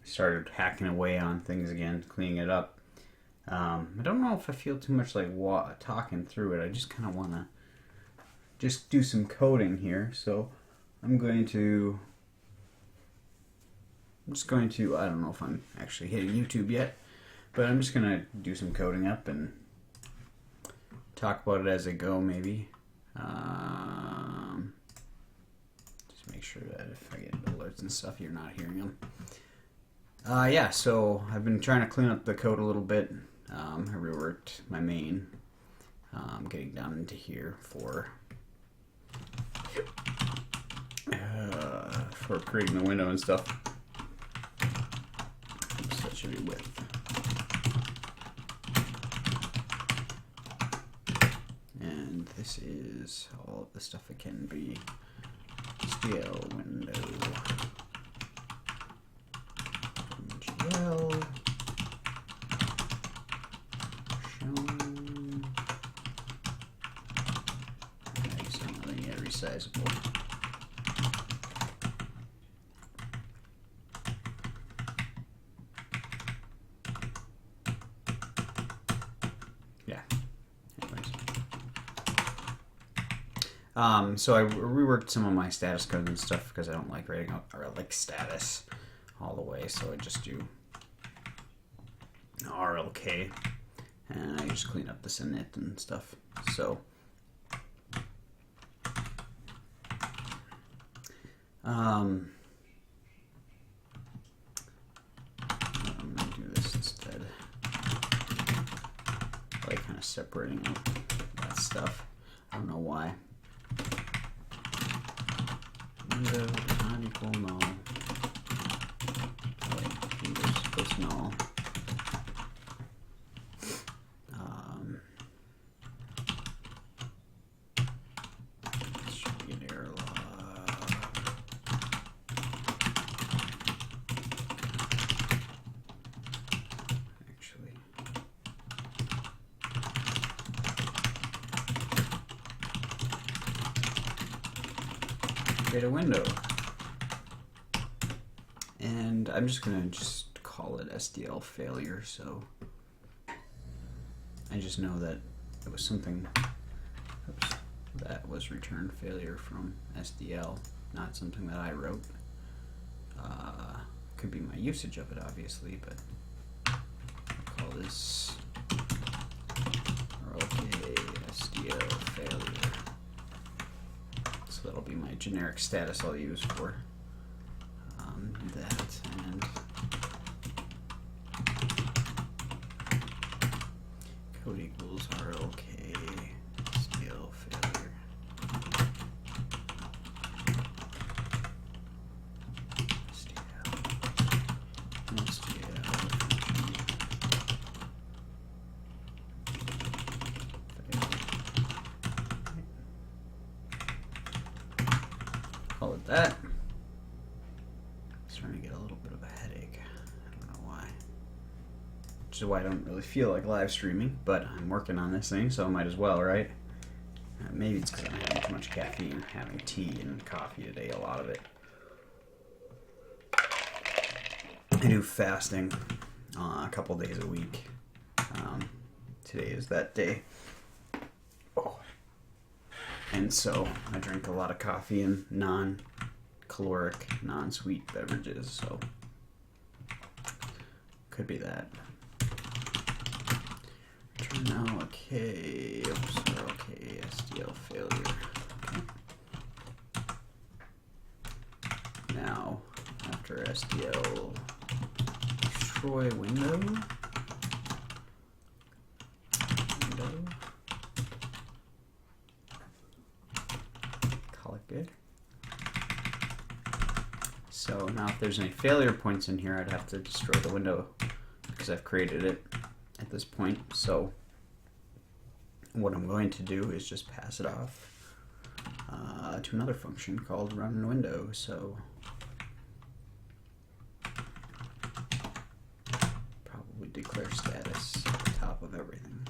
started hacking away on things again, cleaning it up. I don't know if I feel too much like talking through it. I just kind of want to just do some coding here. So I'm just going to, I don't know if I'm actually hitting YouTube yet, but I'm just going to do some coding up and talk about it as I go, maybe. Just make sure that if I get alerts and stuff, you're not hearing them. Yeah, so I've been trying to clean up the code a little bit. I reworked my main, getting down into here for creating the window and stuff. So that should be width. And this is all of the stuff that can be scale window. MGL. Shown. Nice, I'm letting it resizable. So I reworked some of my status codes and stuff because I don't like writing out Rellik status all the way, so I just do RLK and I just clean up this init and stuff. So I'm gonna do this instead. I like kind of separating out that stuff. I don't know why. Window does not equal null. Wait, window equals null. This should be an error log. Actually. Create a window, and I'm just gonna call it SDL failure. So I just know that it was something that was returned failure from SDL, not something that I wrote. Could be my usage of it, obviously, but I'll call this okay SDL failure. So that'll be my generic status I'll use for that, and code equals RLK SDL failure. Call it that. Starting to get a little bit of a headache. I don't know why. Which is why I don't really feel like live streaming, but I'm working on this thing, so I might as well, right? Maybe it's because I'm having too much caffeine, having tea and coffee today, a lot of it. I do fasting a couple days a week. Today is that day. Oh. And so I drink a lot of coffee and non-caloric, non-sweet beverages, so could be that. Return now, okay. Oops, okay, SDL failure. Okay. Now, after SDL, destroy window. Call it good. So now if there's any failure points in here, I'd have to destroy the window because I've created it at this point. So what I'm going to do is just pass it off to another function called run window. So probably declare status at the top of everything.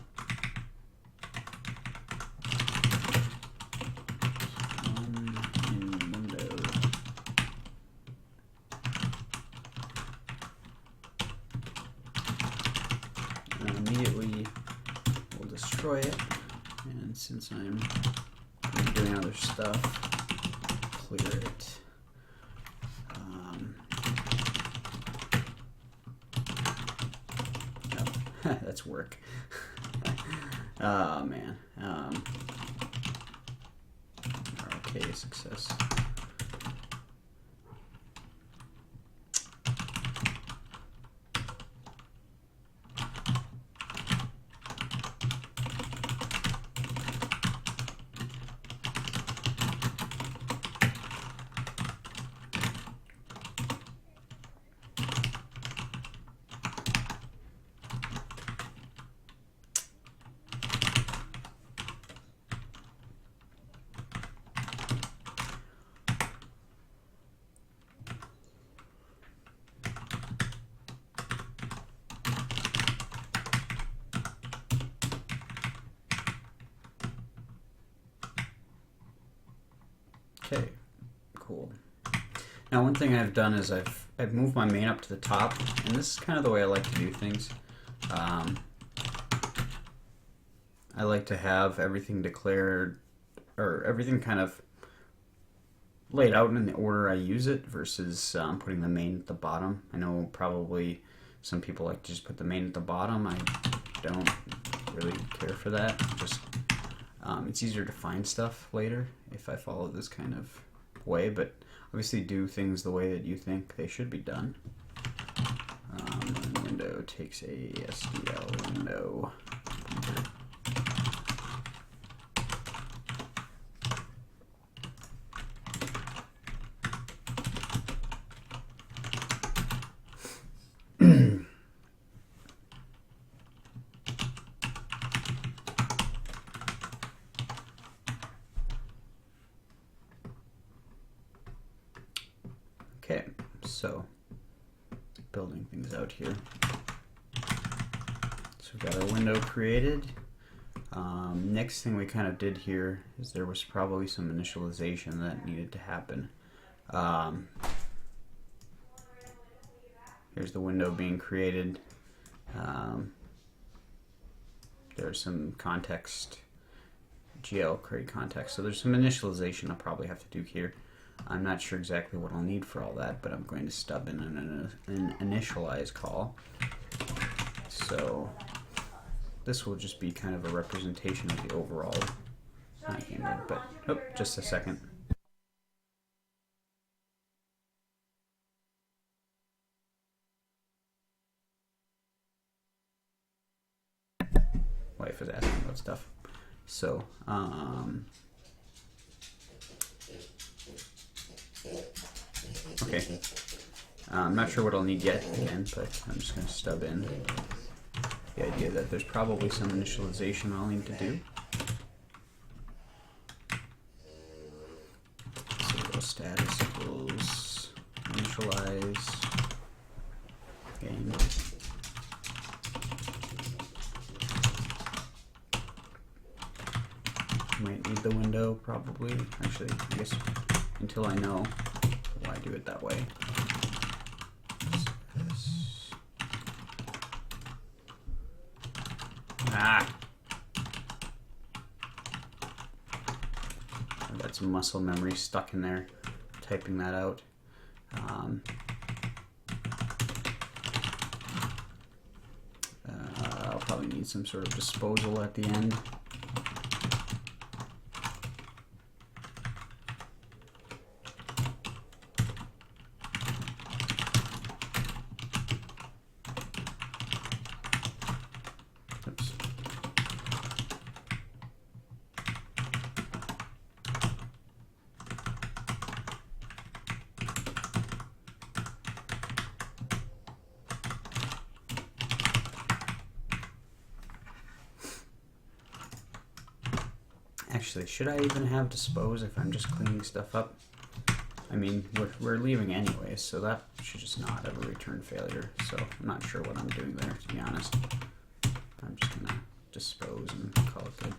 then immediately we'll destroy it. And since I'm doing other stuff, clear it. That's work. Oh man. Okay, success. Okay, cool. Now one thing I've done is I've moved my main up to the top, and this is kind of the way I like to do things. I like to have everything declared, or everything kind of laid out in the order I use it versus putting the main at the bottom. I know probably some people like to just put the main at the bottom. I don't really care for that. Just it's easier to find stuff later if I follow this kind of way, but obviously do things the way that you think they should be done. Window takes a SDL window pointer. Okay, so building things out here. So we've got our window created. Next thing we kind of did here is there was probably some initialization that needed to happen. Here's the window being created. There's some context, GL create context. So there's some initialization I'll probably have to do here. I'm not sure exactly what I'll need for all that, but I'm going to stub in an initialize call. So this will just be kind of a representation of the overall game, but oh, just a second. Wife is asking about stuff. So okay. I'm not sure what I'll need yet again, but I'm just going to stub in the idea that there's probably some initialization I'll need to do. So status equals initialize game. Might need the window probably. Actually, I guess until I know why I do it that way. Ah! I've got some muscle memory stuck in there, typing that out. I'll probably need some sort of disposal at the end. Actually, should I even have dispose if I'm just cleaning stuff up? I mean, we're leaving anyways, so that should just not ever return failure. So I'm not sure what I'm doing there, to be honest. I'm just gonna dispose and call it good.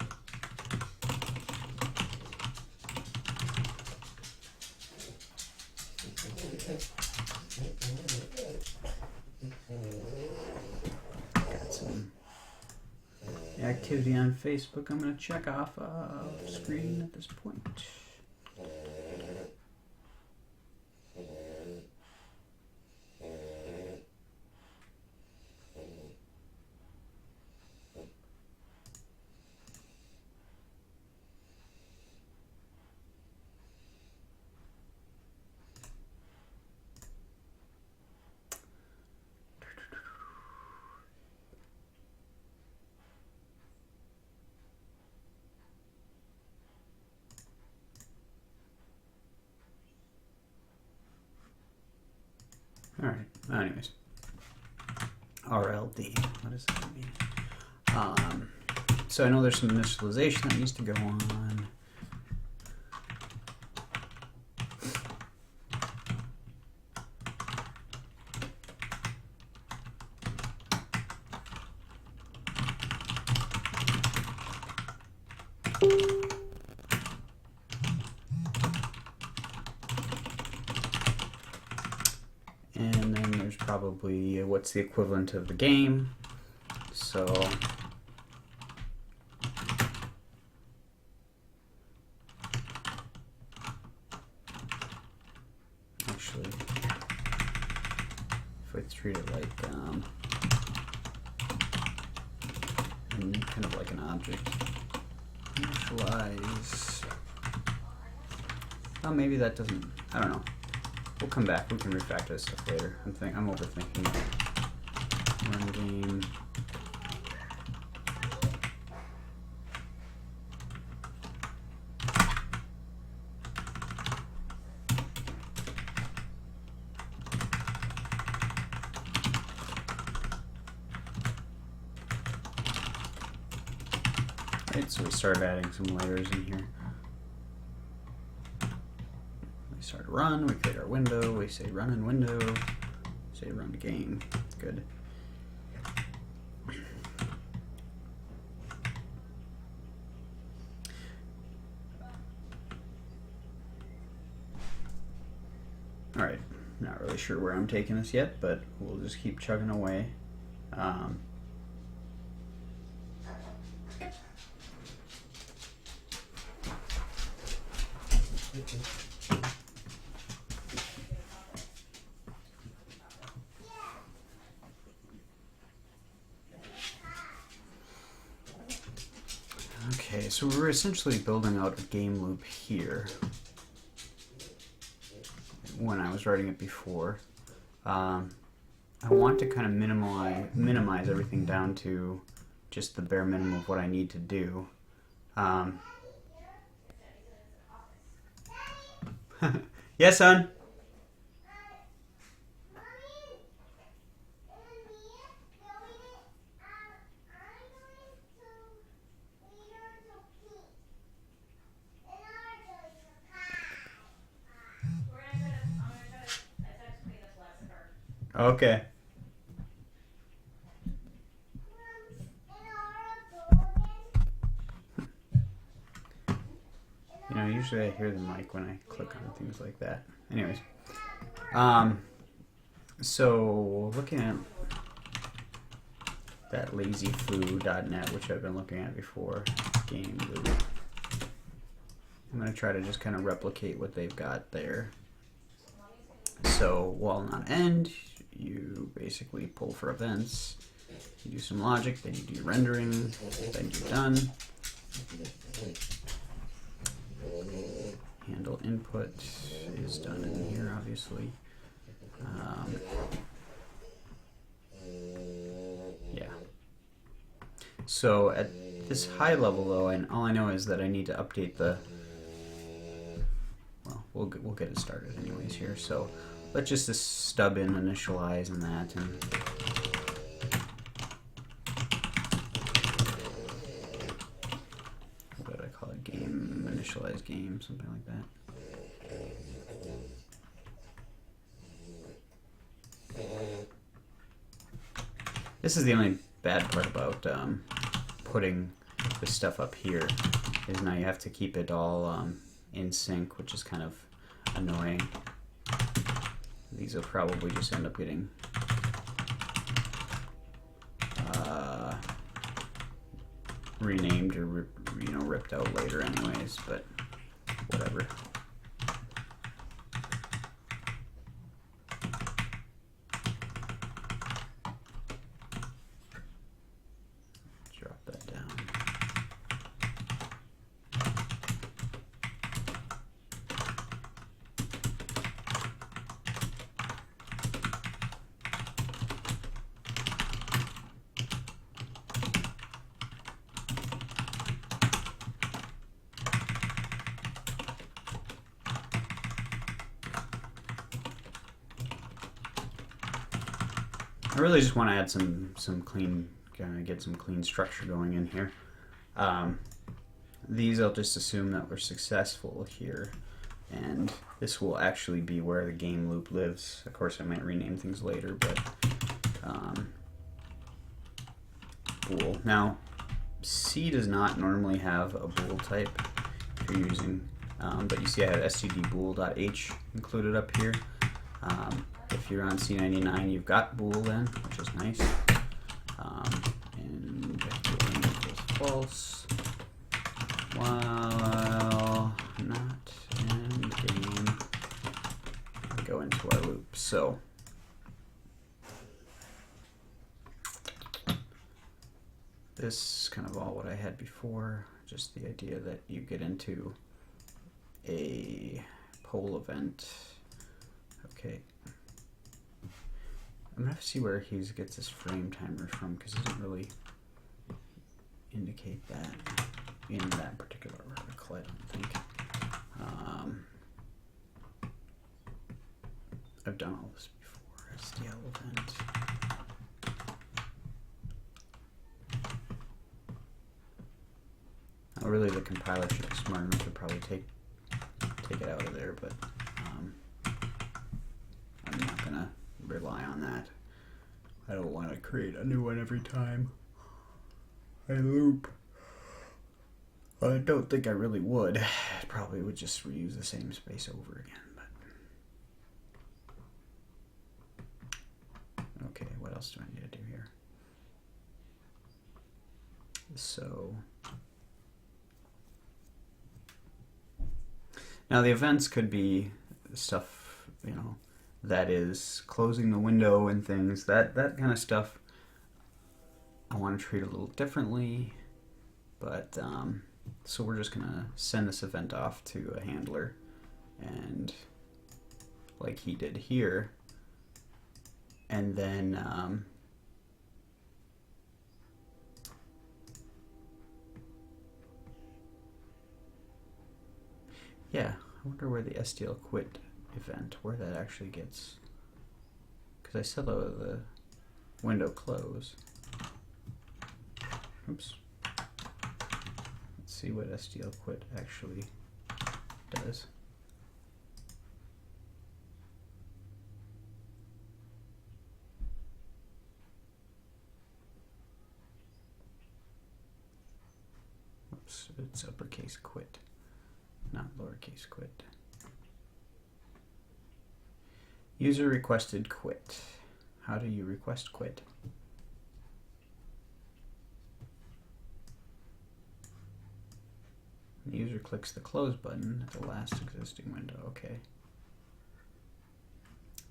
Got some activity on Facebook I'm going to check off screen at this point. All right. Anyways, RLD. What does that mean? So I know there's some initialization that needs to go on. And then there's probably what's the equivalent of the game. So actually, if I treat it like kind of like an object, initialize. Oh, maybe that doesn't. I don't know. We'll come back. We can refactor this stuff later. I'm overthinking it. Run game. Right, so we started adding some layers in here. Start a run, we create our window, we say run in window, say run game. Good. Alright, not really sure where I'm taking this yet, but we'll just keep chugging away. Okay, so we're essentially building out a game loop here when I was writing it before. I want to kind of minimize everything down to just the bare minimum of what I need to do. Yes, son? Okay. You know, usually I hear the mic when I click on things like that. Anyways. So looking at that lazyfoo.net, which I've been looking at before, game loop. I'm going to try to just kind of replicate what they've got there. So while not end, you basically pull for events, you do some logic, then you do your rendering, then you're done. Handle input is done in here, obviously. Yeah. So at this high level, though, and all I know is that I need to update the. Well, we'll get it started anyways here. So let's just this stub in initialize and that, and what did I call it? Game initialize game, something like that. This is the only bad part about putting this stuff up here, is now you have to keep it all in sync, which is kind of annoying. These will probably just end up getting renamed or ripped out later anyways, but whatever. Drop that down. I really just want to add some clean, get some clean structure going in here. These I'll just assume that we're successful here, and this will actually be where the game loop lives. Of course, I might rename things later, but bool. Now, C does not normally have a bool type if you're using, but you see I have stdbool.h included up here. If you're on C99, you've got bool then, which is nice. And boolean equals false, while not end game. We go into our loop. So this is kind of all what I had before, just the idea that you get into a poll event. Okay. I'm gonna have to see where he gets his frame timer from, because it doesn't really indicate that in that particular article, I don't think. I've done all this before. SDL event. Now, really, the compiler should be smart enough to probably take it out of there, but I'm not gonna rely on that. I don't want to create a new one every time I loop. I don't think I really would. I probably would just reuse the same space over again. But okay, what else do I need to do here? So now the events could be stuff, that is closing the window and things, that kind of stuff I want to treat a little differently, but so we're just gonna send this event off to a handler, and like he did here, and then yeah, I wonder where the SDL quit event, where that actually gets, because I said the window close. Oops. Let's see what SDL quit actually does. Oops, it's uppercase quit, not lowercase quit. User requested quit. How do you request quit? The user clicks the close button at the last existing window. Okay.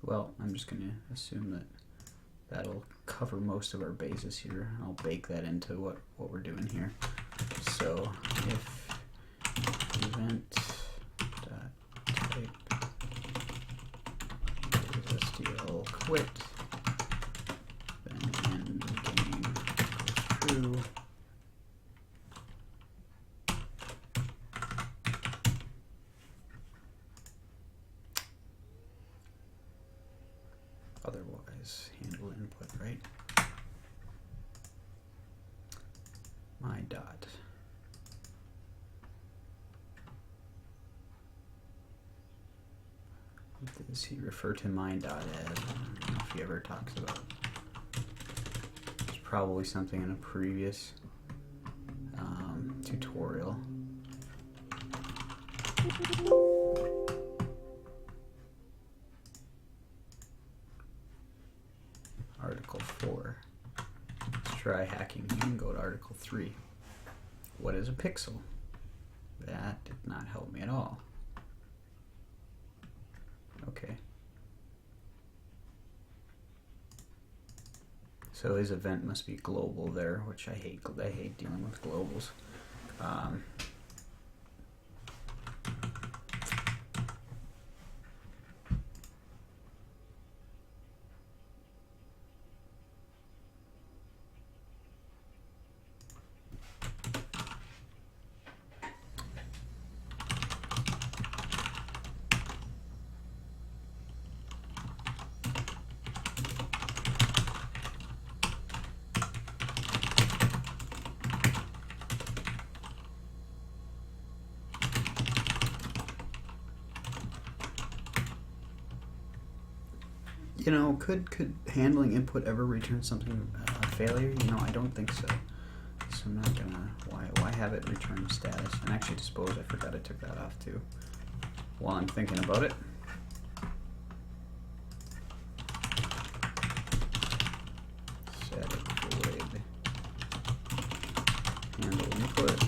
Well, I'm just going to assume that that'll cover most of our bases here. I'll bake that into what we're doing here. So if event type SDL quit, then end game equals true. Otherwise, handle input, right? My dot. What does he refer to my dot as? I don't know if he ever talks about. It's probably something in a previous tutorial. Article 4. Let's try hacking. You can go to Article 3. what is a pixel? That did not help me at all. Okay. So his event must be global there, which I hate. I hate dealing with globals. You know, could handling input ever return something a failure? You know, I don't think so. So I'm not gonna. Why have it return status? And actually, I suppose I forgot I took that off too. While I'm thinking about it. Set it void. Handle input.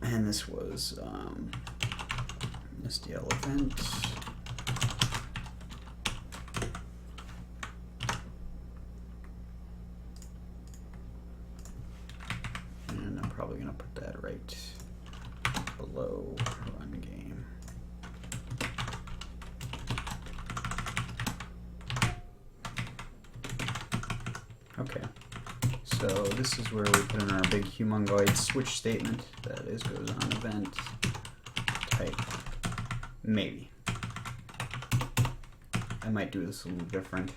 And this was SDL event. Probably going to put that right below run game. Okay, so this is where we put in our big humongoid switch statement. That is goes on event type maybe. I might do this a little different.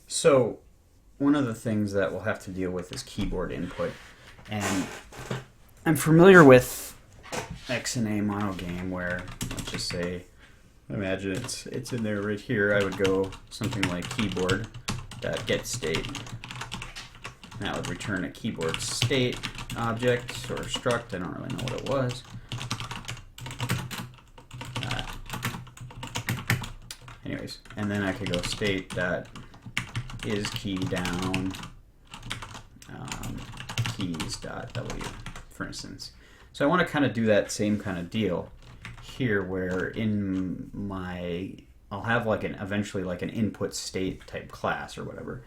So one of the things that we'll have to deal with is keyboard input. And I'm familiar with X and A mono game where, let's just say, imagine it's in there right here. I would go something like keyboard.getState. And that would return a keyboard state object or struct. I don't really know what it was. Anyways, and then I could go state.is key down keys.w, for instance. So I want to kind of do that same kind of deal here, where in my I'll have like eventually like an input state type class or whatever.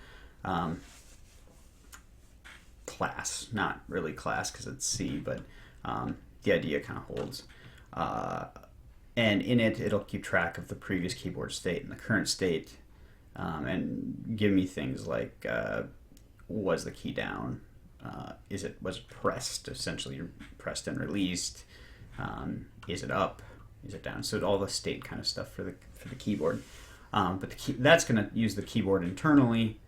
Class, not really class because it's C, but the idea kind of holds. And in it, it'll keep track of the previous keyboard state and the current state, and give me things like was the key down, was it pressed, essentially pressed and released, is it up, is it down, so all the state kind of stuff for the keyboard. But that's going to use the keyboard internally,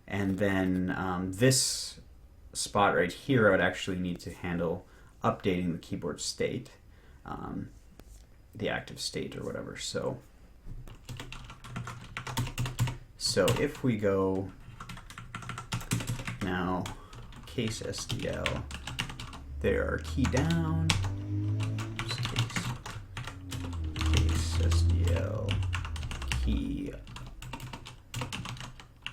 and then this spot right here I would actually need to handle updating the keyboard state, the active state or whatever. So if we go now case SDL, there are key down, case SDL, key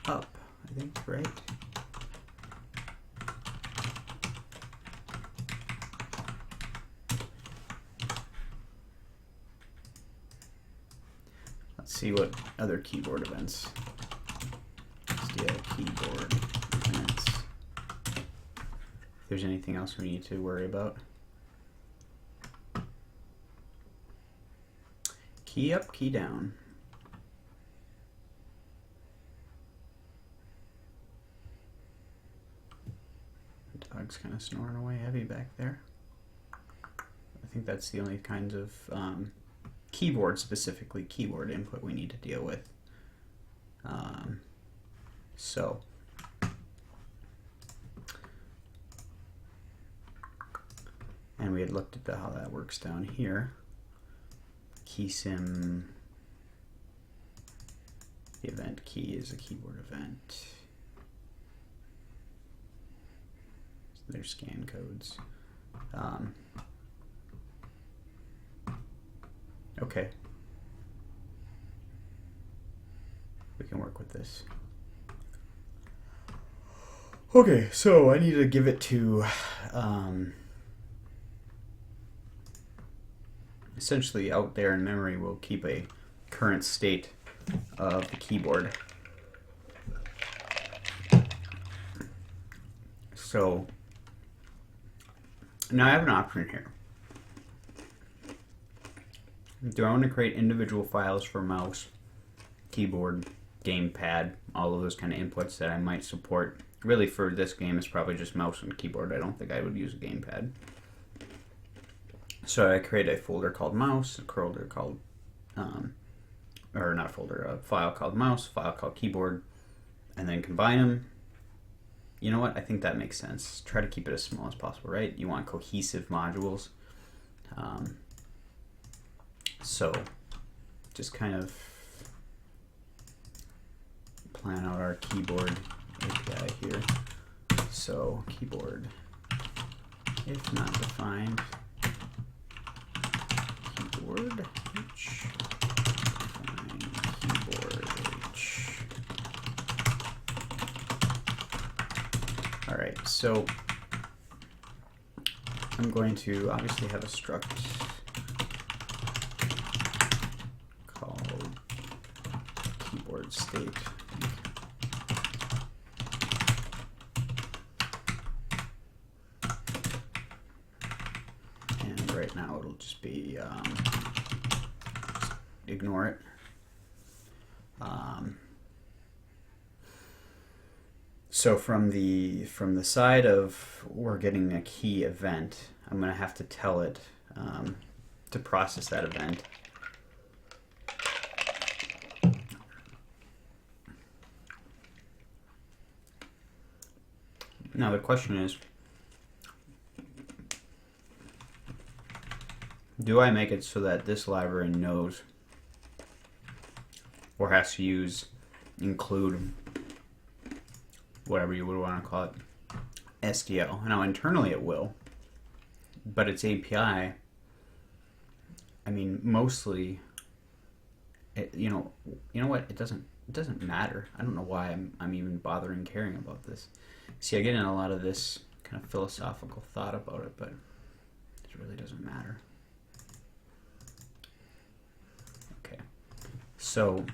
up, I think, right? Let's see what other keyboard events. SDL keyboard events. If there's anything else we need to worry about. Key up, key down. The dog's kind of snoring away heavy back there. I think that's the only kinds of keyboard, specifically keyboard input, we need to deal with. And we had looked at how that works down here. Keysim, the event key is a keyboard event. So there's scan codes. Okay. We can work work with this. Okay, so I need to give it to essentially out there in memory we'll keep a current state of the keyboard. So now I have an option here. Do I want to create individual files for mouse, keyboard, gamepad, all of those kind of inputs that I might support? Really, for this game, it's probably just mouse and keyboard. I don't think I would use a gamepad. So I create a folder called mouse, a folder called, or not a folder, a file called mouse, a file called keyboard, and then combine them. You know what? I think that makes sense. Try to keep it as small as possible, right? You want cohesive modules. So just kind of plan out our keyboard API here. So keyboard, if not defined, keyboard h, define keyboard h. All right, so I'm going to obviously have a struct called keyboard state. And right now it'll just be ignore it. So from the side of we're getting a key event, I'm going to have to tell it to process that event. Now the question is, do I make it so that this library knows or has to use include whatever you would want to call it, SDL. Now internally it will, but its API, I mean, mostly, you know what? It doesn't matter. I don't know why I'm even bothering caring about this. See, I get in a lot of this kind of philosophical thought about it, but it really doesn't matter. Okay, so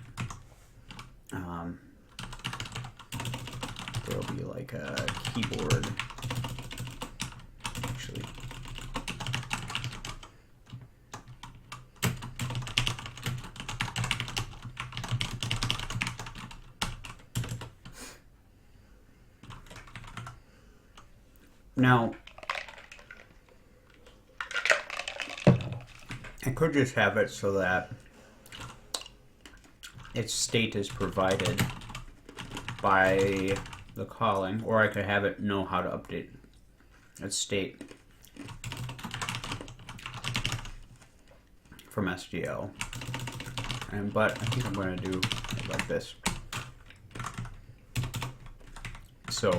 there'll be like a keyboard, actually. Now, I could just have it so that its state is provided by the calling, or I could have it know how to update its state from SDL. But I think I'm going to do it like this. So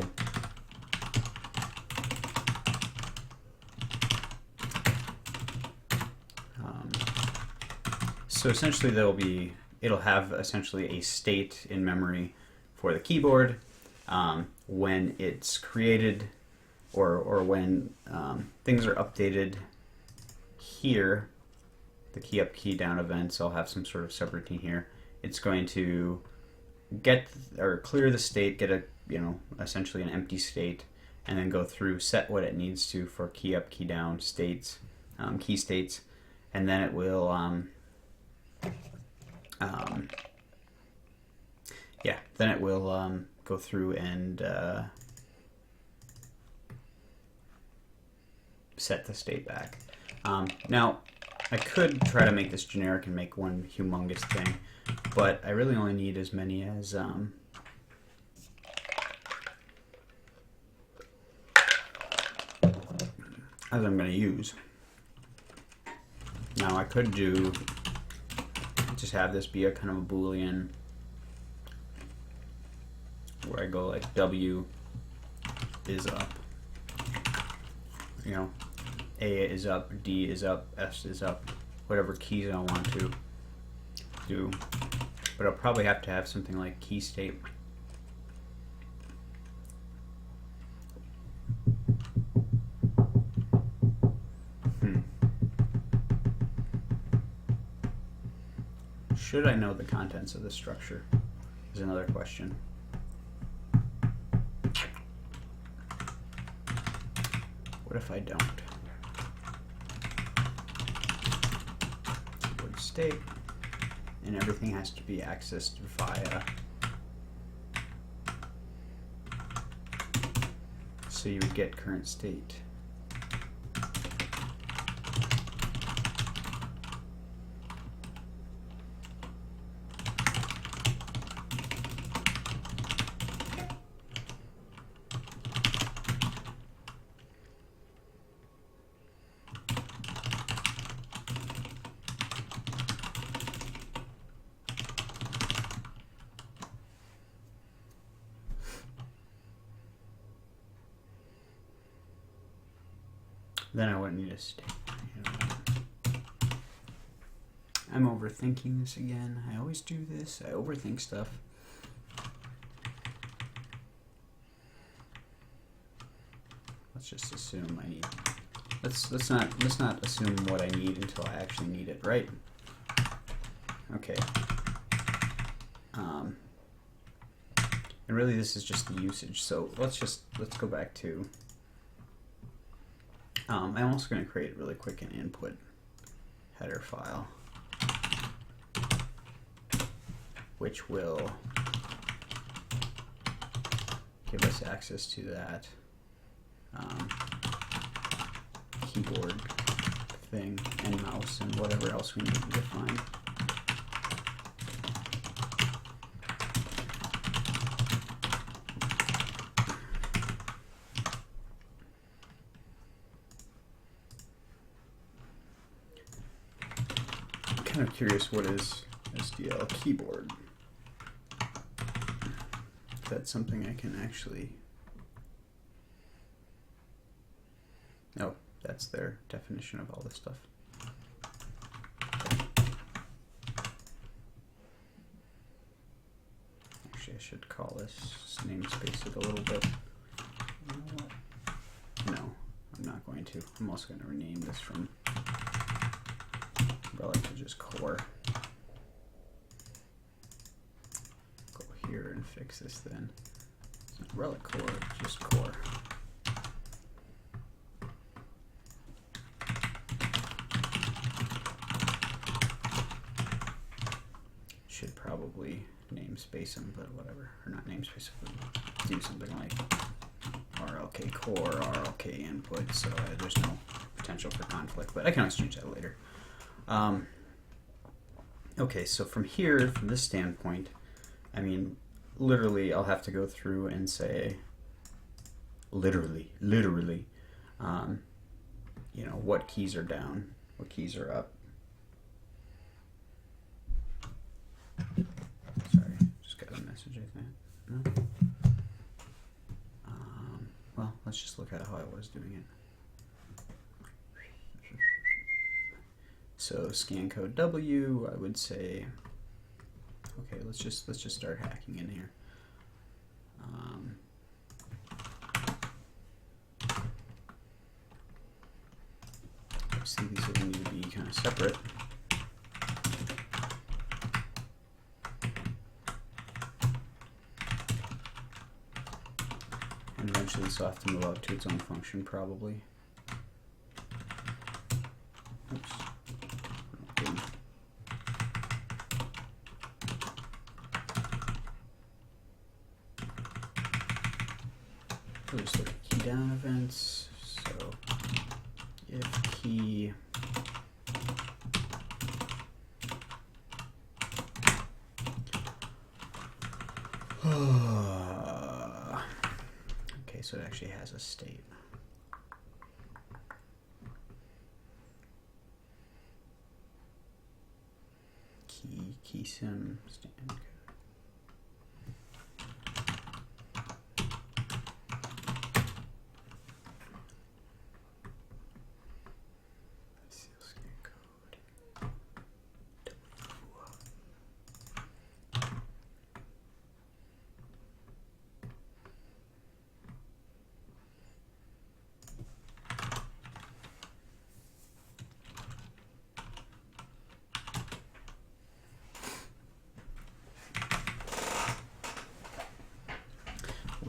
essentially it'll have essentially a state in memory for the keyboard when it's created or when things are updated here, the key up, key down events. I'll have some sort of subroutine here. It's going to get or clear the state, get a essentially an empty state, and then go through, set what it needs to for key up, key down states, key states, and then it will go through and set the state back. Now, I could try to make this generic and make one humongous thing, but I really only need as many as I'm going to use. Now, I could just have this be a kind of a Boolean where I go like W is up, A is up, D is up, S is up, whatever keys I want to do. but I'll probably have to have something like key state. Should I know the contents of the structure is another question. What if I don't? Keyboard state, and everything has to be accessed via. So you would get current state. Then I wouldn't need a state. I'm overthinking this again. I always do this. I overthink stuff. Let's just assume I need. Let's not assume what I need until I actually need it, right? Okay. And really, this is just the usage. So let's go back to. I'm also going to create really quick an input header file, which will give us access to that keyboard thing and mouse and whatever else we need to define. I'm curious, what is SDL keyboard? If that's something I can actually. Oh, that's their definition of all this stuff. Actually, I should call this namespace it a little bit. You know what? No, I'm not going to. I'm also going to rename this from Rellik to just core. Go here and fix this then. It's not Rellik core, just core. Should probably namespace them, but whatever. Or not namespace them, but do something like RLK core, RLK input, so there's no potential for conflict, but I can always change that later. Okay, so from here, from this standpoint, I mean, literally, I'll have to go through and say, literally, you know, what keys are down, what keys are up. Sorry, just got a message, I think. No? Well, let's just look at how I was doing it. So scan code W, I would say, okay, let's just start hacking in here. Obviously these are going to need to be kind of separate. And eventually this will have to move out to its own function, probably. Oops. We'll just look at key down events. So if key okay, so it actually has a state. Key sim stand.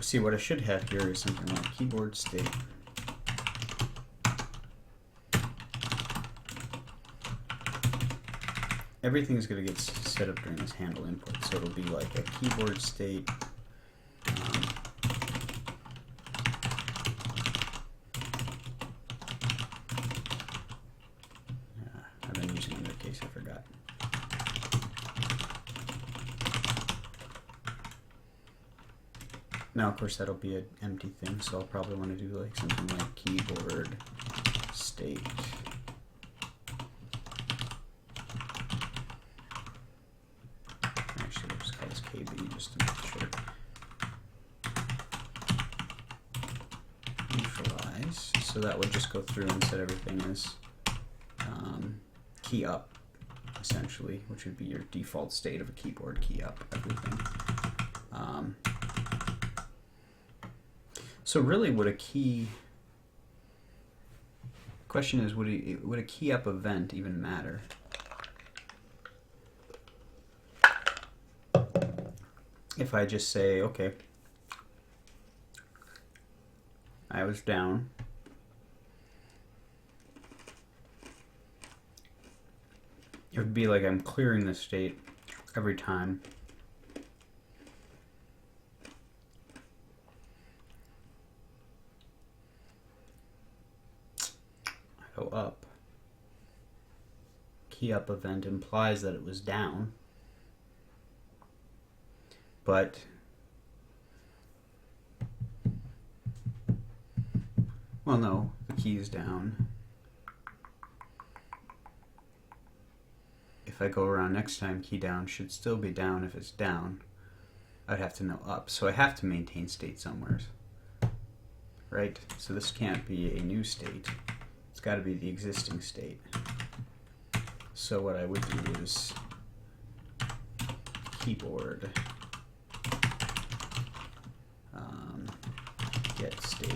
See, what I should have here is something like keyboard state. Everything's going to get set up during this handle input, so it'll be like a keyboard state. I've been using another case, I forgot. Now, of course, that'll be an empty thing, so I'll probably want to do like something like keyboard state. Actually, I'll just call this KB just to make sure. Initialize. So that would just go through and set everything as key up, essentially, which would be your default state of a keyboard, key up, everything. So really, would a key... Question is, would a key up event even matter? If I just say, okay, I was down, it would be like I'm clearing the state every time. Go up. Key up event implies that it was down, but well, no, the key is down. If I go around next time, key down should still be down. If it's down, I'd have to know up. So I have to maintain state somewhere, right? So this can't be a new state. It's got to be the existing state. So what I would do is keyboard get state.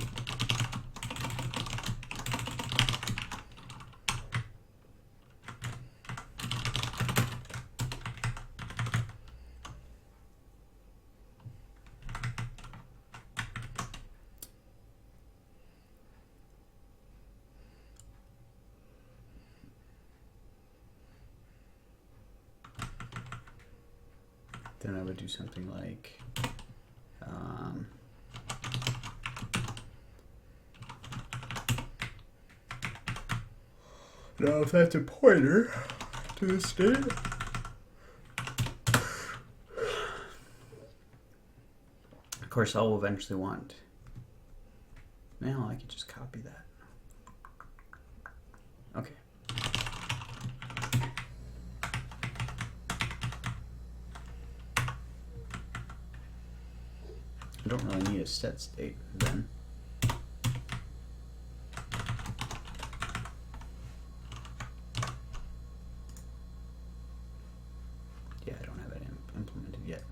Then I would do something like now if that's a pointer to the state, of course I'll eventually want, now I could just copy that. Okay. I don't really need a set state then. Yeah, I don't have it implemented yet.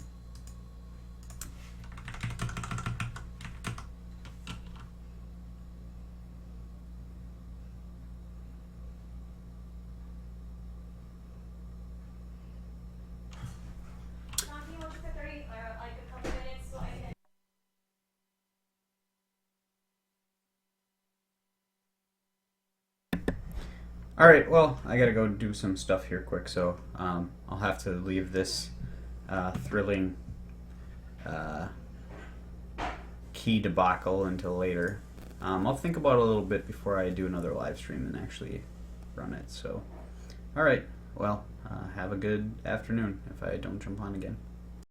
Alright, well, I gotta go do some stuff here quick, so I'll have to leave this thrilling key debacle until later. I'll think about it a little bit before I do another live stream and actually run it. So, alright, well, have a good afternoon if I don't jump on again.